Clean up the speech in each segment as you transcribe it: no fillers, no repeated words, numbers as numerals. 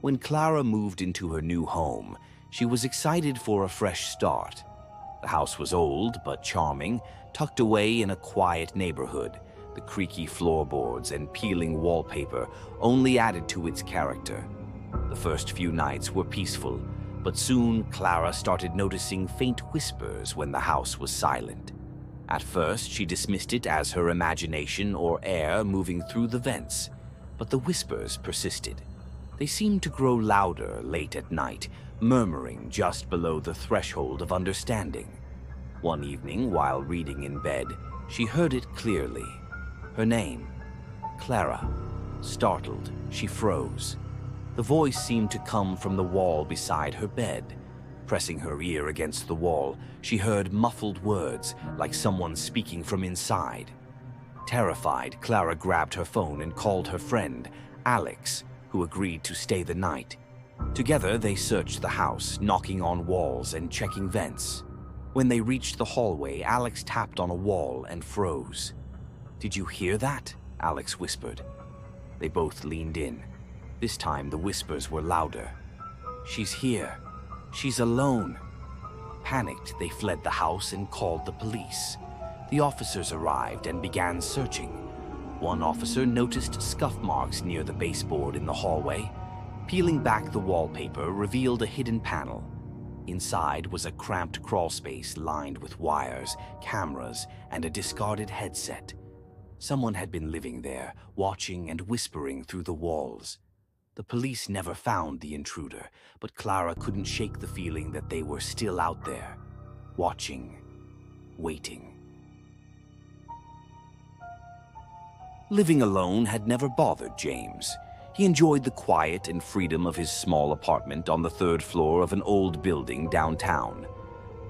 When Clara moved into her new home, she was excited for a fresh start. The house was old but charming, tucked away in a quiet neighborhood. The creaky floorboards and peeling wallpaper only added to its character. The first few nights were peaceful, but soon Clara started noticing faint whispers when the house was silent. At first, she dismissed it as her imagination or air moving through the vents, but the whispers persisted. They seemed to grow louder late at night, murmuring just below the threshold of understanding. One evening, while reading in bed, she heard it clearly. Her name, Clara. Startled, she froze. The voice seemed to come from the wall beside her bed. Pressing her ear against the wall, she heard muffled words like someone speaking from inside. Terrified, Clara grabbed her phone and called her friend, Alex, who agreed to stay the night. Together, they searched the house, knocking on walls and checking vents. When they reached the hallway, Alex tapped on a wall and froze. "Did you hear that?" Alex whispered. They both leaned in. This time, the whispers were louder. "She's here. She's alone." Panicked, they fled the house and called the police. The officers arrived and began searching. One officer noticed scuff marks near the baseboard in the hallway. Peeling back the wallpaper revealed a hidden panel. Inside was a cramped crawlspace lined with wires, cameras, and a discarded headset. Someone had been living there, watching and whispering through the walls. The police never found the intruder, but Clara couldn't shake the feeling that they were still out there, watching, waiting. Living alone had never bothered James. He enjoyed the quiet and freedom of his small apartment on the third floor of an old building downtown.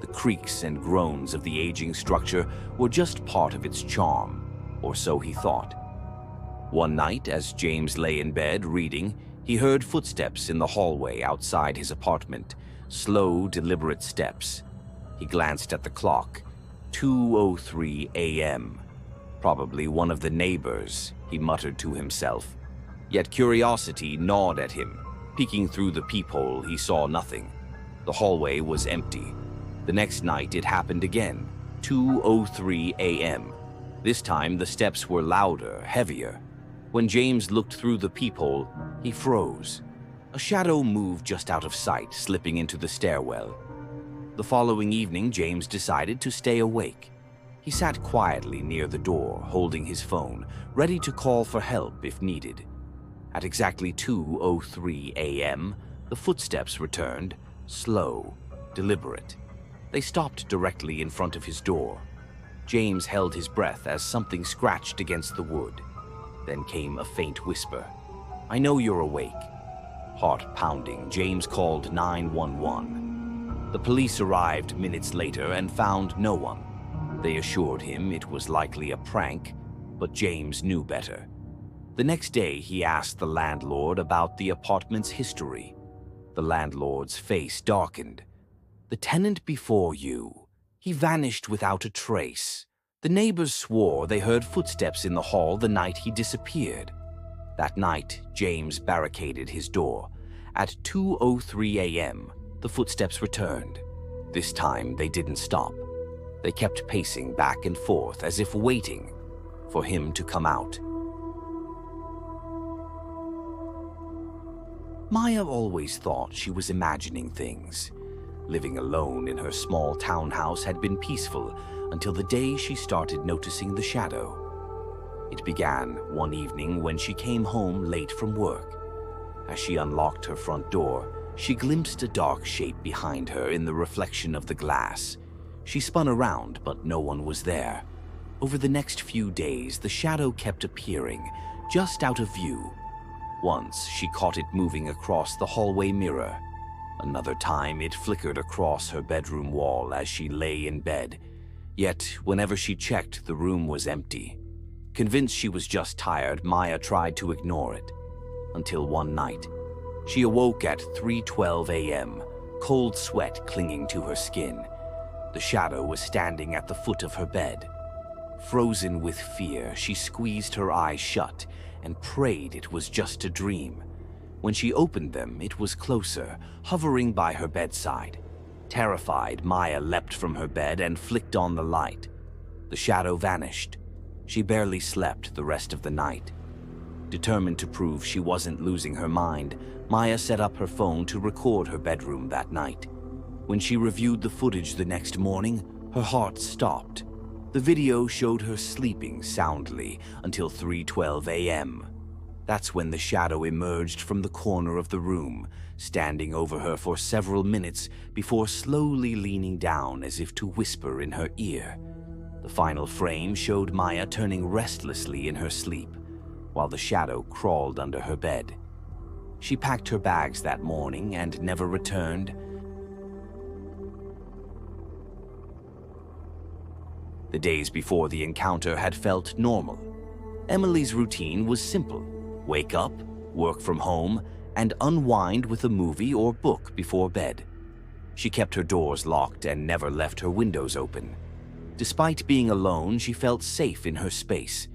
The creaks and groans of the aging structure were just part of its charm, or so he thought. One night, as James lay in bed reading, he heard footsteps in the hallway outside his apartment, slow, deliberate steps. He glanced at the clock. 2:03 a.m. Probably one of the neighbors, he muttered to himself. Yet curiosity gnawed at him. Peeking through the peephole, he saw nothing. The hallway was empty. The next night it happened again, 2:03 a.m. This time the steps were louder, heavier. When James looked through the peephole, he froze. A shadow moved just out of sight, slipping into the stairwell. The following evening, James decided to stay awake. He sat quietly near the door, holding his phone, ready to call for help if needed. At exactly 2:03 a.m., the footsteps returned, slow, deliberate. They stopped directly in front of his door. James held his breath as something scratched against the wood. Then came a faint whisper. "I know you're awake." Heart pounding, James called 911. The police arrived minutes later and found no one. They assured him it was likely a prank, but James knew better. The next day, he asked the landlord about the apartment's history. The landlord's face darkened. "The tenant before you, he vanished without a trace. The neighbors swore they heard footsteps in the hall the night he disappeared." That night, James barricaded his door. At 2:03 a.m., the footsteps returned. This time, they didn't stop. They kept pacing back and forth as if waiting for him to come out. Maya always thought she was imagining things. Living alone in her small townhouse had been peaceful until the day she started noticing the shadow. It began one evening when she came home late from work. As she unlocked her front door, she glimpsed a dark shape behind her in the reflection of the glass. She spun around, but no one was there. Over the next few days, the shadow kept appearing, just out of view. Once, she caught it moving across the hallway mirror. Another time, it flickered across her bedroom wall as she lay in bed. Yet, whenever she checked, the room was empty. Convinced she was just tired, Maya tried to ignore it. Until one night, she awoke at 3:12 a.m., cold sweat clinging to her skin. The shadow was standing at the foot of her bed. Frozen with fear, she squeezed her eyes shut and prayed it was just a dream. When she opened them, it was closer, hovering by her bedside. Terrified, Maya leapt from her bed and flicked on the light. The shadow vanished. She barely slept the rest of the night. Determined to prove she wasn't losing her mind, Maya set up her phone to record her bedroom that night. When she reviewed the footage the next morning, her heart stopped. The video showed her sleeping soundly until 3:12 a.m. That's when the shadow emerged from the corner of the room, standing over her for several minutes before slowly leaning down as if to whisper in her ear. The final frame showed Maya turning restlessly in her sleep, while the shadow crawled under her bed. She packed her bags that morning and never returned. The days before the encounter had felt normal. Emily's routine was simple: wake up, work from home, and unwind with a movie or book before bed. She kept her doors locked and never left her windows open. Despite being alone, she felt safe in her space.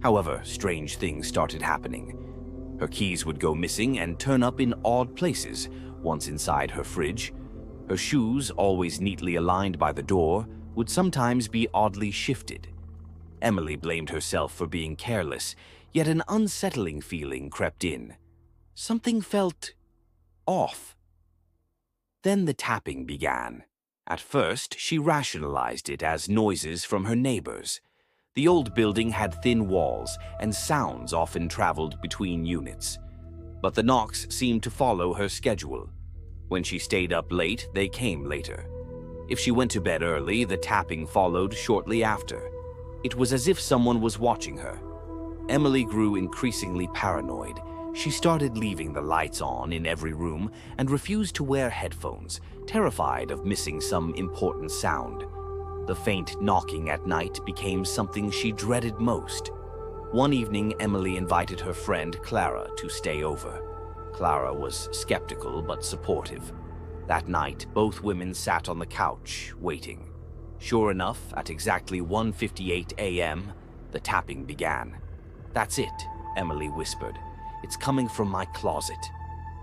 However, strange things started happening. Her keys would go missing and turn up in odd places, once inside her fridge. Her shoes, always neatly aligned by the door, would sometimes be oddly shifted. Emily blamed herself for being careless, yet an unsettling feeling crept in. Something felt off. Then the tapping began. At first, she rationalized it as noises from her neighbors. The old building had thin walls, and sounds often traveled between units. But the knocks seemed to follow her schedule. When she stayed up late, they came later. If she went to bed early, the tapping followed shortly after. It was as if someone was watching her. Emily grew increasingly paranoid. She started leaving the lights on in every room and refused to wear headphones, terrified of missing some important sound. The faint knocking at night became something she dreaded most. One evening, Emily invited her friend Clara to stay over. Clara was skeptical but supportive. That night, both women sat on the couch, waiting. Sure enough, at exactly 1:58 a.m., the tapping began. "That's it," Emily whispered. "It's coming from my closet."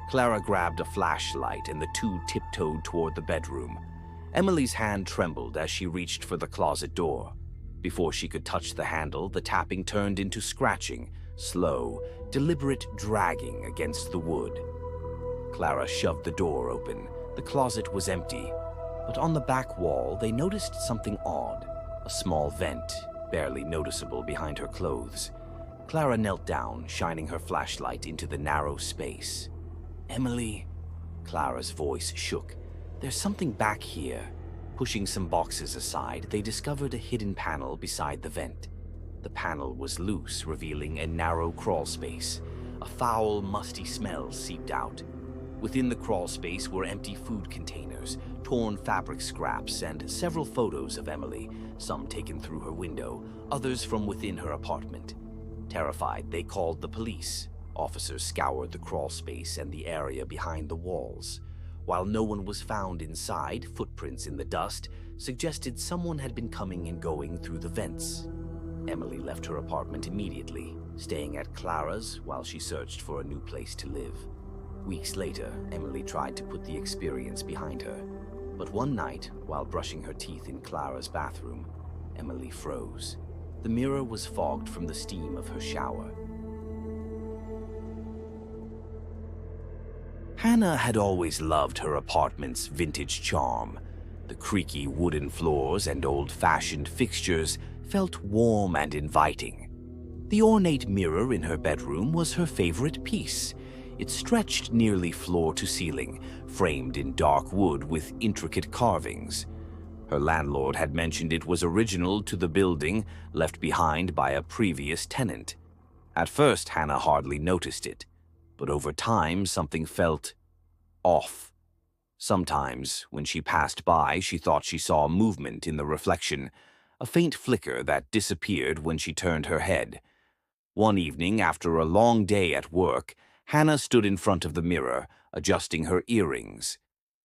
Clara grabbed a flashlight and the two tiptoed toward the bedroom. Emily's hand trembled as she reached for the closet door. Before she could touch the handle, the tapping turned into scratching, slow, deliberate dragging against the wood. Clara shoved the door open. The closet was empty, but on the back wall they noticed something odd, a small vent, barely noticeable behind her clothes. Clara knelt down, shining her flashlight into the narrow space. "Emily," Clara's voice shook. "There's something back here." Pushing some boxes aside, they discovered a hidden panel beside the vent. The panel was loose, revealing a narrow crawl space. A foul, musty smell seeped out. Within the crawl space were empty food containers, torn fabric scraps, and several photos of Emily, some taken through her window, others from within her apartment. Terrified, they called the police. Officers scoured the crawl space and the area behind the walls. While no one was found inside, footprints in the dust suggested someone had been coming and going through the vents. Emily left her apartment immediately, staying at Clara's while she searched for a new place to live. Weeks later, Emily tried to put the experience behind her. But one night, while brushing her teeth in Clara's bathroom, Emily froze. The mirror was fogged from the steam of her shower. Hannah had always loved her apartment's vintage charm. The creaky wooden floors and old-fashioned fixtures felt warm and inviting. The ornate mirror in her bedroom was her favorite piece. It stretched nearly floor to ceiling, framed in dark wood with intricate carvings. Her landlord had mentioned it was original to the building left behind by a previous tenant. At first, Hannah hardly noticed it, but over time something felt off. Sometimes, when she passed by, she thought she saw movement in the reflection, a faint flicker that disappeared when she turned her head. One evening, after a long day at work, Hannah stood in front of the mirror, adjusting her earrings.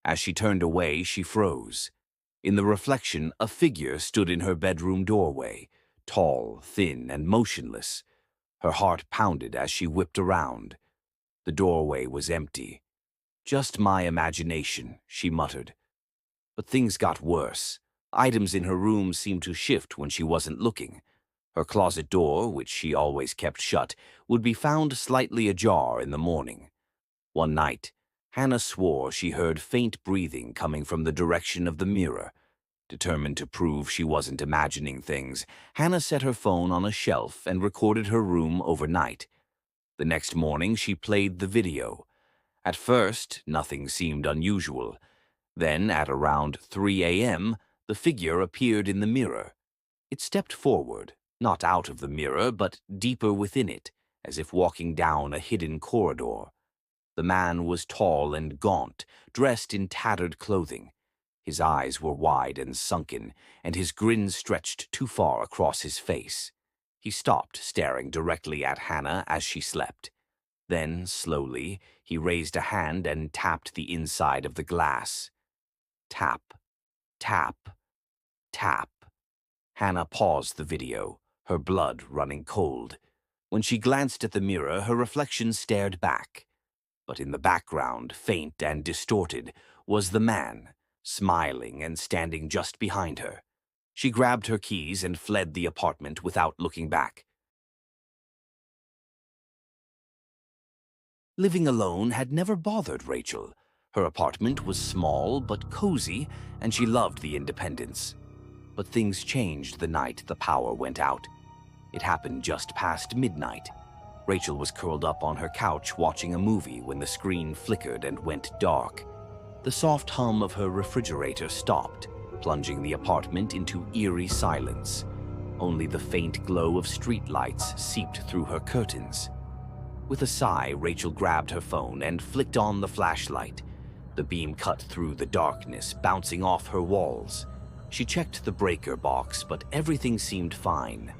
As she turned away, she froze. In the reflection, a figure stood in her bedroom doorway, tall, thin, and motionless. Her heart pounded as she whipped around. The doorway was empty. "Just my imagination," she muttered. But things got worse. Items in her room seemed to shift when she wasn't looking. Her closet door, which she always kept shut, would be found slightly ajar in the morning. One night, Hannah swore she heard faint breathing coming from the direction of the mirror. Determined to prove she wasn't imagining things, Hannah set her phone on a shelf and recorded her room overnight. The next morning, she played the video. At first, nothing seemed unusual. Then, at around 3 a.m., the figure appeared in the mirror. It stepped forward, not out of the mirror, but deeper within it, as if walking down a hidden corridor. The man was tall and gaunt, dressed in tattered clothing. His eyes were wide and sunken, and his grin stretched too far across his face. He stopped staring directly at Hannah as she slept. Then, slowly, he raised a hand and tapped the inside of the glass. Tap, tap, tap. Hannah paused the video, her blood running cold. When she glanced at the mirror, her reflection stared back. But in the background, faint and distorted, was the man, smiling and standing just behind her. She grabbed her keys and fled the apartment without looking back. Living alone had never bothered Rachel. Her apartment was small but cozy, and she loved the independence. But things changed the night the power went out. It happened just past midnight. Rachel was curled up on her couch watching a movie when the screen flickered and went dark. The soft hum of her refrigerator stopped, plunging the apartment into eerie silence. Only the faint glow of streetlights seeped through her curtains. With a sigh, Rachel grabbed her phone and flicked on the flashlight. The beam cut through the darkness, bouncing off her walls. She checked the breaker box, but everything seemed fine.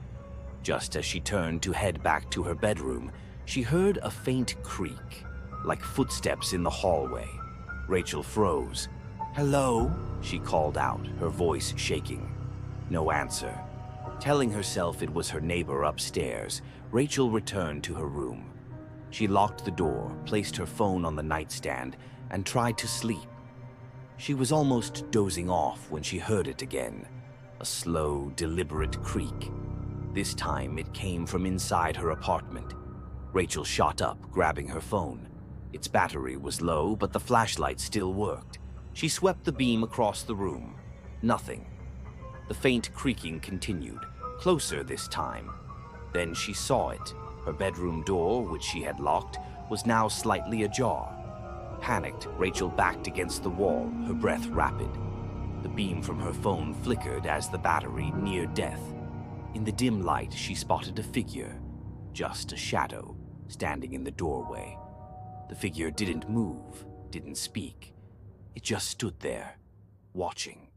Just as she turned to head back to her bedroom, she heard a faint creak, like footsteps in the hallway. Rachel froze. "Hello?" she called out, her voice shaking. No answer. Telling herself it was her neighbor upstairs, Rachel returned to her room. She locked the door, placed her phone on the nightstand, and tried to sleep. She was almost dozing off when she heard it again, a slow, deliberate creak. This time it came from inside her apartment. Rachel shot up, grabbing her phone. Its battery was low, but the flashlight still worked. She swept the beam across the room. Nothing. The faint creaking continued, closer this time. Then she saw it. Her bedroom door, which she had locked, was now slightly ajar. Panicked, Rachel backed against the wall, her breath rapid. The beam from her phone flickered as the battery neared death. In the dim light, she spotted a figure, just a shadow, standing in the doorway. The figure didn't move, didn't speak. It just stood there, watching.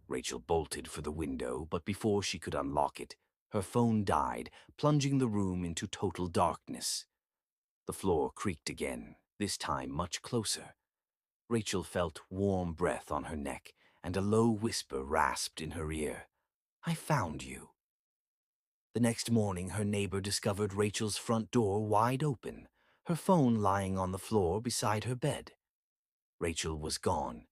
Rachel bolted for the window, but before she could unlock it, her phone died, plunging the room into total darkness. The floor creaked again, this time much closer. Rachel felt warm breath on her neck, and a low whisper rasped in her ear. "I found you." The next morning, her neighbor discovered Rachel's front door wide open, her phone lying on the floor beside her bed. Rachel was gone.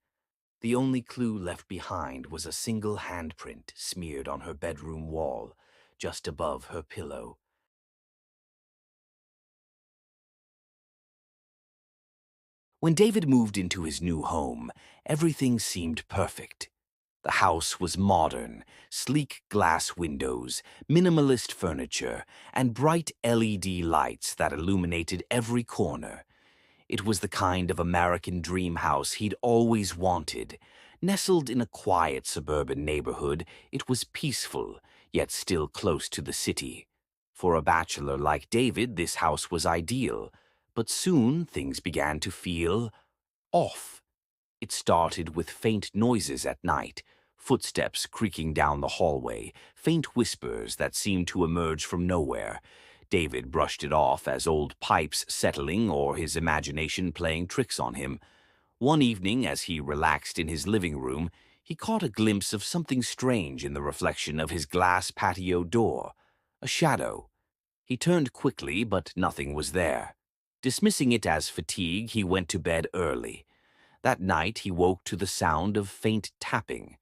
The only clue left behind was a single handprint smeared on her bedroom wall, just above her pillow. When David moved into his new home, everything seemed perfect. The house was modern, sleek glass windows, minimalist furniture, and bright LED lights that illuminated every corner. It was the kind of American dream house he'd always wanted. Nestled in a quiet suburban neighborhood, it was peaceful, yet still close to the city. For a bachelor like David, this house was ideal, but soon things began to feel off. It started with faint noises at night, footsteps creaking down the hallway, faint whispers that seemed to emerge from nowhere. David brushed it off as old pipes settling or his imagination playing tricks on him. One evening, as he relaxed in his living room, he caught a glimpse of something strange in the reflection of his glass patio door. A shadow. He turned quickly, but nothing was there. Dismissing it as fatigue, he went to bed early. That night, he woke to the sound of faint tapping.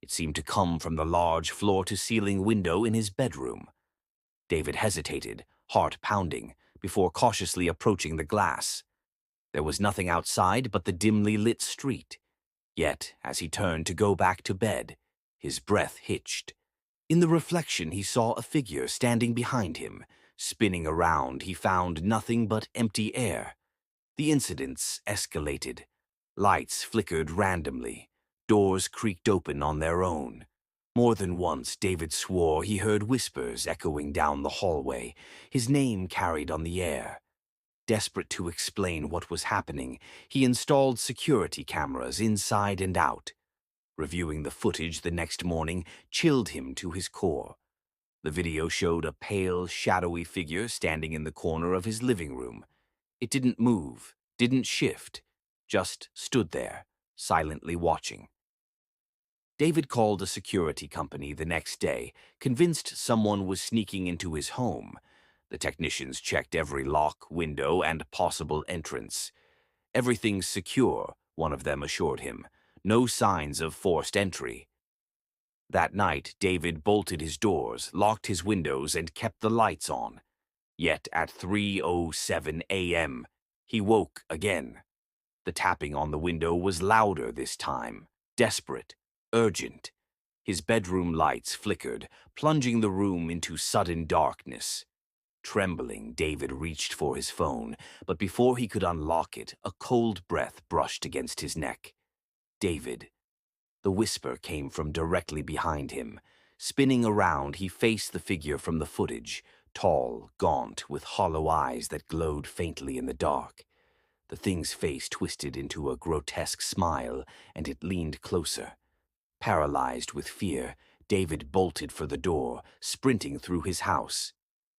It seemed to come from the large floor-to-ceiling window in his bedroom. David hesitated, heart pounding, before cautiously approaching the glass. There was nothing outside but the dimly lit street. Yet, as he turned to go back to bed, his breath hitched. In the reflection, he saw a figure standing behind him. Spinning around, he found nothing but empty air. The incidents escalated. Lights flickered randomly. Doors creaked open on their own. More than once, David swore he heard whispers echoing down the hallway, his name carried on the air. Desperate to explain what was happening, he installed security cameras inside and out. Reviewing the footage the next morning chilled him to his core. The video showed a pale, shadowy figure standing in the corner of his living room. It didn't move, didn't shift, just stood there, silently watching. David called a security company the next day, convinced someone was sneaking into his home. The technicians checked every lock, window, and possible entrance. "Everything's secure," one of them assured him. "No signs of forced entry." That night, David bolted his doors, locked his windows, and kept the lights on. Yet at 3:07 a.m., he woke again. The tapping on the window was louder this time, desperate, urgent. His bedroom lights flickered, plunging the room into sudden darkness. Trembling, David reached for his phone, but before he could unlock it, a cold breath brushed against his neck. "David." The whisper came from directly behind him. Spinning around, he faced the figure from the footage, tall, gaunt, with hollow eyes that glowed faintly in the dark. The thing's face twisted into a grotesque smile, and it leaned closer. Paralyzed with fear, David bolted for the door, sprinting through his house.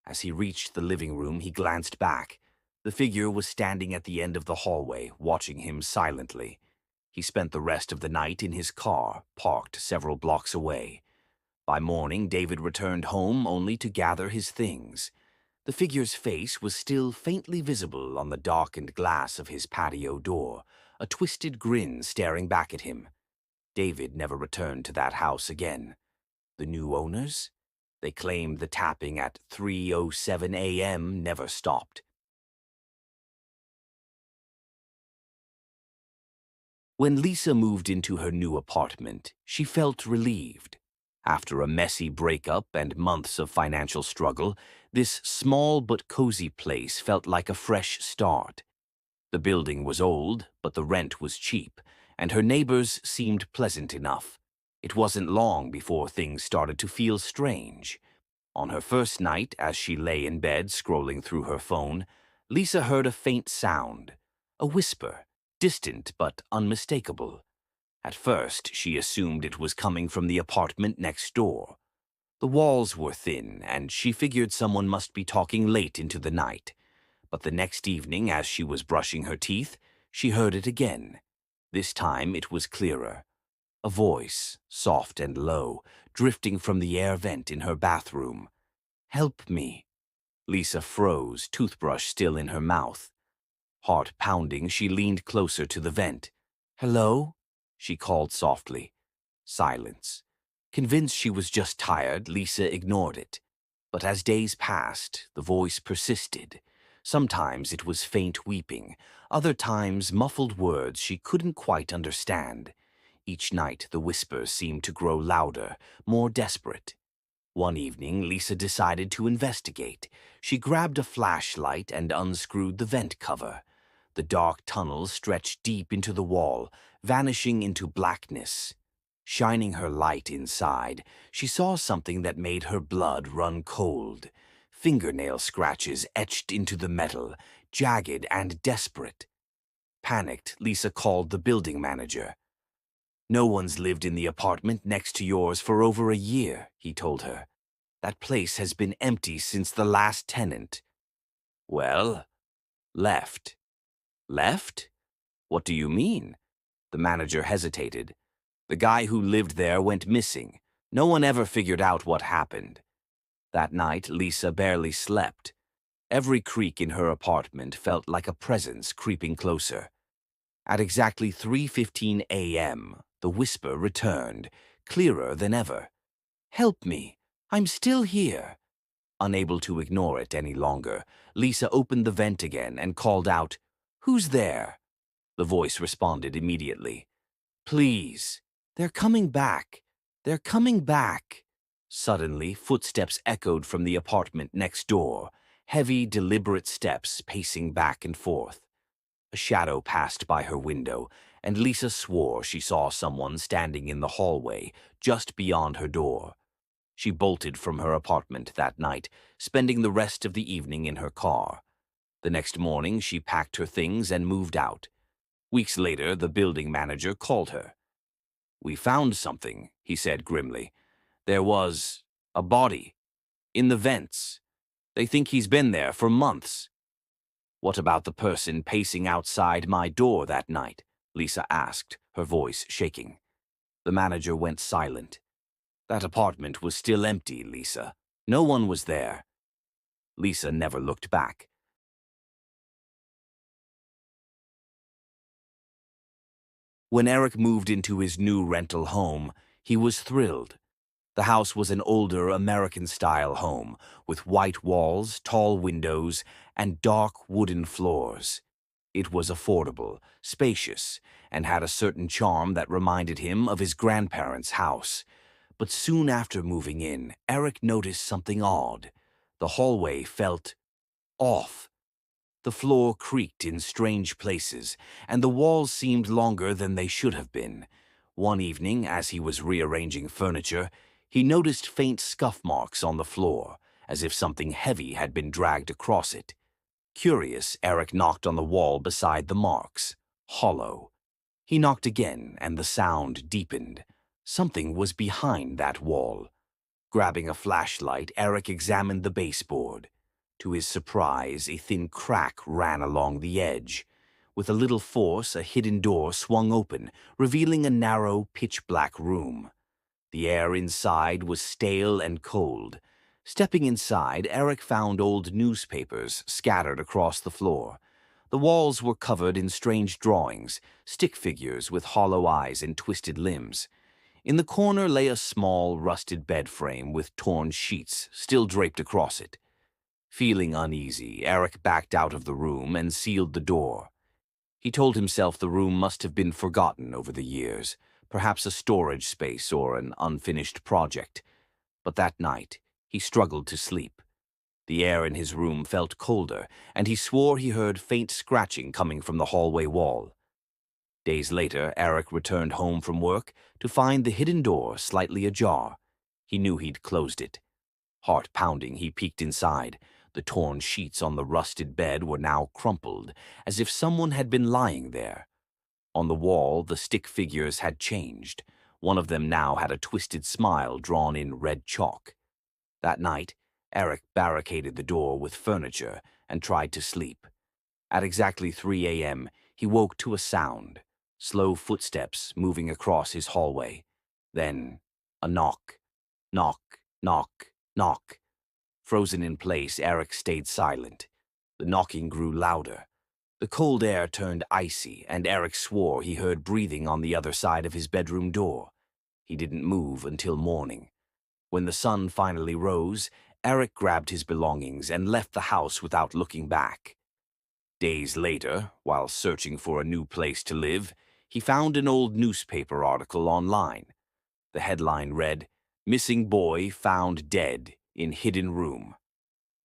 As he reached the living room, he glanced back. The figure was standing at the end of the hallway, watching him silently. He spent the rest of the night in his car, parked several blocks away. By morning, David returned home only to gather his things. The figure's face was still faintly visible on the darkened glass of his patio door, a twisted grin staring back at him. David never returned to that house again. The new owners? They claimed the tapping at 3:07 a.m. never stopped. When Lisa moved into her new apartment, she felt relieved. After a messy breakup and months of financial struggle, this small but cozy place felt like a fresh start. The building was old, but the rent was cheap, and her neighbors seemed pleasant enough. It wasn't long before things started to feel strange. On her first night, as she lay in bed scrolling through her phone, Lisa heard a faint sound, a whisper, distant but unmistakable. At first, she assumed it was coming from the apartment next door. The walls were thin, and she figured someone must be talking late into the night. But the next evening, as she was brushing her teeth, she heard it again. This time it was clearer. A voice, soft and low, drifting from the air vent in her bathroom. "Help me." Lisa froze, toothbrush still in her mouth. Heart pounding, she leaned closer to the vent. "Hello?" she called softly. Silence. Convinced she was just tired, Lisa ignored it. But as days passed, the voice persisted. Sometimes it was faint weeping, other times muffled words she couldn't quite understand. Each night the whispers seemed to grow louder, more desperate. One evening, Lisa decided to investigate. She grabbed a flashlight and unscrewed the vent cover. The dark tunnel stretched deep into the wall, vanishing into blackness. Shining her light inside, she saw something that made her blood run cold. Fingernail scratches etched into the metal, jagged and desperate. Panicked, Lisa called the building manager. "No one's lived in the apartment next to yours for over a year," he told her. "That place has been empty since the last tenant." "Well, left." "Left? What do you mean?" The manager hesitated. "The guy who lived there went missing. No one ever figured out what happened." That night, Lisa barely slept. Every creak in her apartment felt like a presence creeping closer. At exactly 3:15 a.m., the whisper returned, clearer than ever. "Help me! I'm still here!" Unable to ignore it any longer, Lisa opened the vent again and called out, "Who's there?" The voice responded immediately. "Please, they're coming back. They're coming back." Suddenly, footsteps echoed from the apartment next door, heavy, deliberate steps pacing back and forth. A shadow passed by her window, and Lisa swore she saw someone standing in the hallway just beyond her door. She bolted from her apartment that night, spending the rest of the evening in her car. The next morning, she packed her things and moved out. Weeks later, the building manager called her. "We found something," he said grimly. "There was a body in the vents. They think he's been there for months." "What about the person pacing outside my door that night?" Lisa asked, her voice shaking. The manager went silent. "That apartment was still empty, Lisa. No one was there." Lisa never looked back. When Eric moved into his new rental home, he was thrilled. The house was an older American-style home with white walls, tall windows, and dark wooden floors. It was affordable, spacious, and had a certain charm that reminded him of his grandparents' house. But soon after moving in, Eric noticed something odd. The hallway felt off. The floor creaked in strange places, and the walls seemed longer than they should have been. One evening, as he was rearranging furniture, he noticed faint scuff marks on the floor, as if something heavy had been dragged across it. Curious, Eric knocked on the wall beside the marks. Hollow. He knocked again, and the sound deepened. Something was behind that wall. Grabbing a flashlight, Eric examined the baseboard. To his surprise, a thin crack ran along the edge. With a little force, a hidden door swung open, revealing a narrow, pitch-black room. The air inside was stale and cold. Stepping inside, Eric found old newspapers scattered across the floor. The walls were covered in strange drawings, stick figures with hollow eyes and twisted limbs. In the corner lay a small, rusted bed frame with torn sheets still draped across it. Feeling uneasy, Eric backed out of the room and sealed the door. He told himself the room must have been forgotten over the years, perhaps a storage space or an unfinished project. But that night, he struggled to sleep. The air in his room felt colder, and he swore he heard faint scratching coming from the hallway wall. Days later, Eric returned home from work to find the hidden door slightly ajar. He knew he'd closed it. Heart pounding, he peeked inside. The torn sheets on the rusted bed were now crumpled, as if someone had been lying there. On the wall, the stick figures had changed. One of them now had a twisted smile drawn in red chalk. That night, Eric barricaded the door with furniture and tried to sleep. At exactly 3 a.m., he woke to a sound, slow footsteps moving across his hallway. Then, a knock. Knock, knock, knock. Frozen in place, Eric stayed silent. The knocking grew louder. The cold air turned icy, and Eric swore he heard breathing on the other side of his bedroom door. He didn't move until morning. When the sun finally rose, Eric grabbed his belongings and left the house without looking back. Days later, while searching for a new place to live, he found an old newspaper article online. The headline read, "Missing Boy Found Dead in Hidden Room."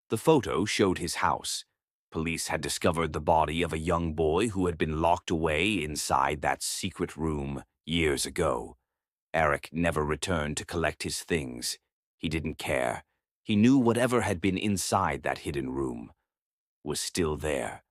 The photo showed his house. Police had discovered the body of a young boy who had been locked away inside that secret room years ago. Eric never returned to collect his things. He didn't care. He knew whatever had been inside that hidden room was still there.